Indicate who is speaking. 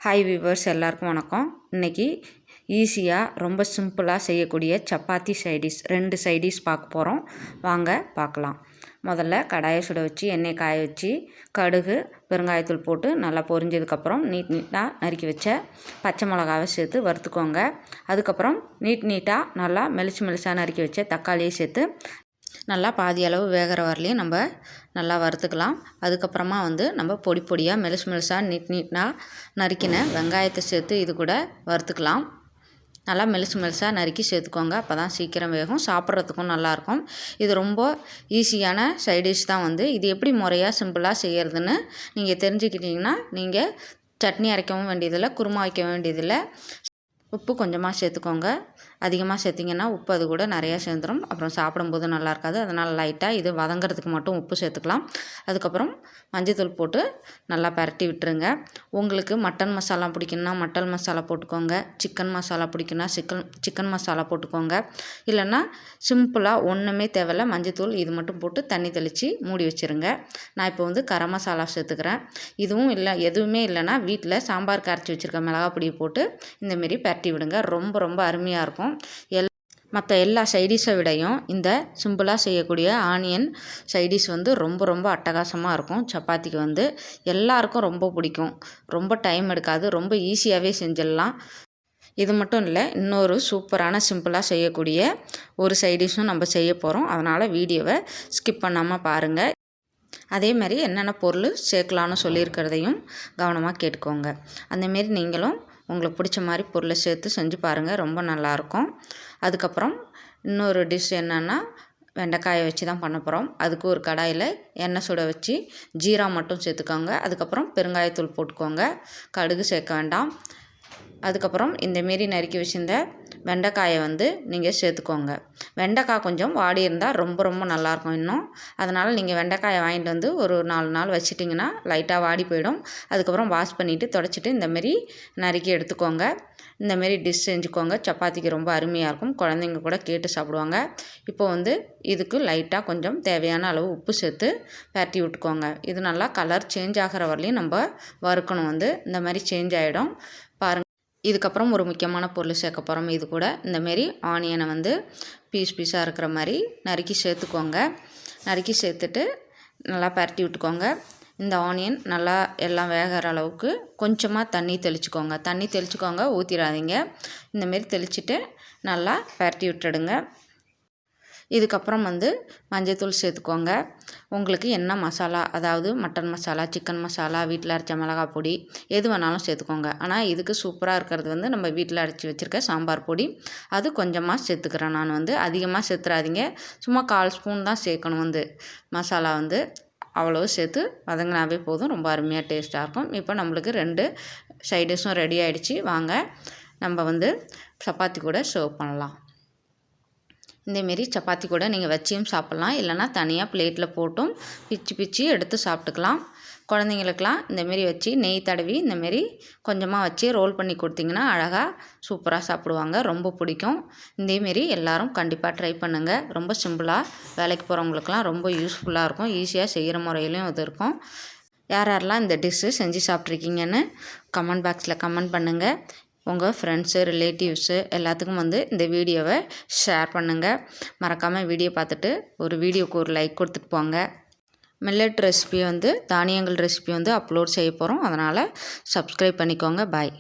Speaker 1: Hi viewers, எல்லாருக்கும் வணக்கம். இன்றைக்கி ஈஸியாக ரொம்ப சிம்பிளாக செய்யக்கூடிய சப்பாத்தி சைடிஷ் 2 சைடிஷ் பார்க்க போகிறோம். வாங்க பார்க்கலாம். முதல்ல கடாயை சுட வச்சு எண்ணெய் காய வச்சு கடுகு பெருங்காயத்தூள் போட்டு நல்லா பொரிஞ்சதுக்கப்புறம் நீட்டாக நறுக்கி வச்ச பச்சை மிளகாவை சேர்த்து வறுத்துக்கோங்க. அதுக்கப்புறம் நீட்டாக நல்லா மெலிசாக நறுக்கி வச்ச தக்காளியை சேர்த்து நல்லா பாதி அளவு வேகிற வரலையும் நம்ம நல்லா வறுத்துக்கலாம். அதுக்கப்புறமா நம்ம பொடியாக மெலிசாக நீட்டாக நறுக்கின வெங்காயத்தை சேர்த்து இது கூட வறுத்துக்கலாம். நல்லா மெலிசாக நறுக்கி சேர்த்துக்கோங்க. அப்போ தான் சீக்கிரம் வேகும், சாப்பிட்றதுக்கும் நல்லாயிருக்கும். இது ரொம்ப ஈஸியான சைடிஷ் தான். இது எப்படி முறையாக சிம்பிளாக செய்கிறதுன்னு நீங்கள் தெரிஞ்சுக்கிட்டிங்கன்னா நீங்கள் சட்னி அரைக்கவும் வேண்டியதில்லை, குருமா வைக்க வேண்டியதில்லை. உப்பு கொஞ்சமாக சேர்த்துக்கோங்க. அதிகமாக சேர்த்திங்கன்னா உப்பு அது கூட நிறையா சேர்ந்துடும், அப்புறம் சாப்பிடும்போது நல்லா இருக்காது. அதனால் லைட்டாக இது வதங்கிறதுக்கு மட்டும் உப்பு சேர்த்துக்கலாம். அதுக்கப்புறம் மஞ்சள்தூள் போட்டு நல்லா பரட்டி விட்டுருங்க. உங்களுக்கு மட்டன் மசாலா பிடிக்குன்னா மட்டன் மசாலா போட்டுக்கோங்க, சிக்கன் மசாலா பிடிக்குன்னா சிக்கன் மசாலா போட்டுக்கோங்க. இல்லைன்னா சிம்பிளாக ஒன்றுமே தேவையில்ல, மஞ்சள்தூள் இது மட்டும் போட்டு தண்ணி தெளித்து மூடி வச்சுருங்க. நான் இப்போ கரம் மசாலா சேர்த்துக்கிறேன். இதுவும் இல்லை, எதுவுமே இல்லைன்னா வீட்டில் சாம்பார் கரைச்சி வச்சுருக்க மிளகாய் பொடியை போட்டு இந்தமாரி பரட்டி விடுங்க. ரொம்ப அருமையாக இருக்கும். மற்ற எல்லா சைடிஷை விடையும் இந்த சிம்பிளாக செய்யக்கூடிய ஆனியன் சைடிஷ் ரொம்ப அட்டகாசமாக இருக்கும். சப்பாத்திக்கு எல்லாருக்கும் ரொம்ப பிடிக்கும். ரொம்ப டைம் எடுக்காது, ரொம்ப ஈஸியாகவே செஞ்சிடலாம். இது மட்டும் இல்லை, இன்னொரு சூப்பரான சிம்பிளாக செய்யக்கூடிய ஒரு சைடிஷும் நம்ம செய்ய போகிறோம். அதனால் வீடியோவை ஸ்கிப் பண்ணாமல் பாருங்கள். அதே மாதிரி என்னென்ன பொருள் சேர்க்கலான்னு சொல்லியிருக்கிறதையும் கவனமாக கேட்டுக்கோங்க. அந்தமாரி நீங்களும் உங்களுக்கு பிடிச்ச மாதிரி பொருளை சேர்த்து செஞ்சு பாருங்கள், ரொம்ப நல்லாயிருக்கும். அதுக்கப்புறம் இன்னொரு டிஷ் என்னென்னா வெண்டைக்காயை வச்சு தான் பண்ண போகிறோம். அதுக்கு ஒரு கடாயில் எண்ணெய் சுட வச்சு ஜீரா மட்டும் சேர்த்துக்கோங்க. அதுக்கப்புறம் பெருங்காயத்தூள் போட்டுக்கோங்க, கடுகு சேர்க்க வேண்டாம். அதுக்கப்புறம் இந்தமாரி நறுக்கி வச்சுருந்த வெண்டைக்காயை நீங்கள் சேர்த்துக்கோங்க. வெண்டைக்காய் கொஞ்சம் வாடி இருந்தால் ரொம்ப நல்லாயிருக்கும் இன்னும். அதனால் நீங்கள் வெண்டைக்காயை வாங்கிட்டு ஒரு 4 நாள் வச்சிட்டிங்கன்னா லைட்டாக வாடி போயிடும். அதுக்கப்புறம் வாஷ் பண்ணிவிட்டு தொடச்சிட்டு இந்தமாரி நறுக்கி எடுத்துக்கோங்க. இந்தமாரி டிஷ் செஞ்சுக்கோங்க. சப்பாத்திக்கு ரொம்ப அருமையாக இருக்கும், குழந்தைங்க கூட கேட்டு சாப்பிடுவாங்க. இப்போ இதுக்கு லைட்டாக கொஞ்சம் தேவையான அளவு உப்பு சேர்த்து பரட்டி விட்டுக்கோங்க. இது நல்லா கலர் சேஞ்ச் ஆகிற வரலையும் நம்ம வறுக்கணும். இந்த மாதிரி சேஞ்ச் ஆகிடும் பாருங்கள். இதுக்கப்புறம் ஒரு முக்கியமான பொருள் சேர்க்க போகிறோம். இது கூட இந்தமாரி ஆனியனை பீஸாக இருக்கிற மாதிரி நறுக்கி சேர்த்துக்கோங்க. நறுக்கி சேர்த்துட்டு நல்லா பரட்டி விட்டுக்கோங்க. இந்த ஆனியன் நல்லா எல்லாம் வேகிற அளவுக்கு கொஞ்சமாக தண்ணி தெளிச்சுக்கோங்க, ஊற்றிடாதீங்க. இந்தமாரி தெளிச்சுட்டு நல்லா பரட்டி விட்டுடுங்க. இதுக்கப்புறம் மஞ்சள்தூள் சேர்த்துக்கோங்க. உங்களுக்கு என்ன மசாலா, அதாவது மட்டன் மசாலா, சிக்கன் மசாலா, வீட்டில் அரைச்ச மிளகாய் பொடி எது வேணாலும் சேர்த்துக்கோங்க. ஆனால் இதுக்கு சூப்பராக இருக்கிறது நம்ம வீட்டில் அரைச்சி வச்சுருக்க சாம்பார் பொடி, அது கொஞ்சமாக சேர்த்துக்கிறேன் நான். அதிகமாக சேர்த்துறாதீங்க, சும்மா 1/4 ஸ்பூன் தான் சேர்க்கணும். மசாலா அவ்வளோ சேர்த்து வதங்கினாவே போதும், ரொம்ப அருமையாக டேஸ்ட்டாக இருக்கும். இப்போ நம்மளுக்கு 2 சைடிஷும் ரெடி ஆகிடுச்சு. வாங்க நம்ம சப்பாத்தி கூட சர்வ் பண்ணலாம். இந்தமாரி சப்பாத்தி கூட நீங்கள் வச்சியும் சாப்பிட்லாம், இல்லைனா தனியாக பிளேட்டில் போட்டும் பிச்சு எடுத்து சாப்பிட்டுக்கலாம். குழந்தைங்களுக்கெலாம் இந்தமாரி வச்சு நெய் தடவி இந்தமாரி கொஞ்சமாக வச்சு ரோல் பண்ணி கொடுத்திங்கன்னா அழகாக சூப்பராக சாப்பிடுவாங்க, ரொம்ப பிடிக்கும். இதேமாரி எல்லோரும் கண்டிப்பாக ட்ரை பண்ணுங்கள். ரொம்ப சிம்பிளாக வேலைக்கு போகிறவங்களுக்கெலாம் ரொம்ப யூஸ்ஃபுல்லாக இருக்கும். ஈஸியாக செய்கிற முறையிலையும் இது இருக்கும். யாரெல்லாம் இந்த டிஷ்ஷு செஞ்சு சாப்பிட்ருக்கீங்கன்னு கமெண்ட் பாக்ஸில் கமெண்ட் பண்ணுங்கள். உங்கள் ஃப்ரெண்ட்ஸு, ரிலேட்டிவ்ஸு எல்லாத்துக்கும் இந்த வீடியோவை ஷேர் பண்ணுங்கள். மறக்காமல் வீடியோ பார்த்துட்டு வீடியோக்கு ஒரு லைக் கொடுத்துட்டு போங்க. மில்லட் ரெசிபி தானியங்கள் ரெசிபி அப்லோட் செய்ய போகிறோம். அதனால் சப்ஸ்கிரைப் பண்ணிக்கோங்க. பாய்.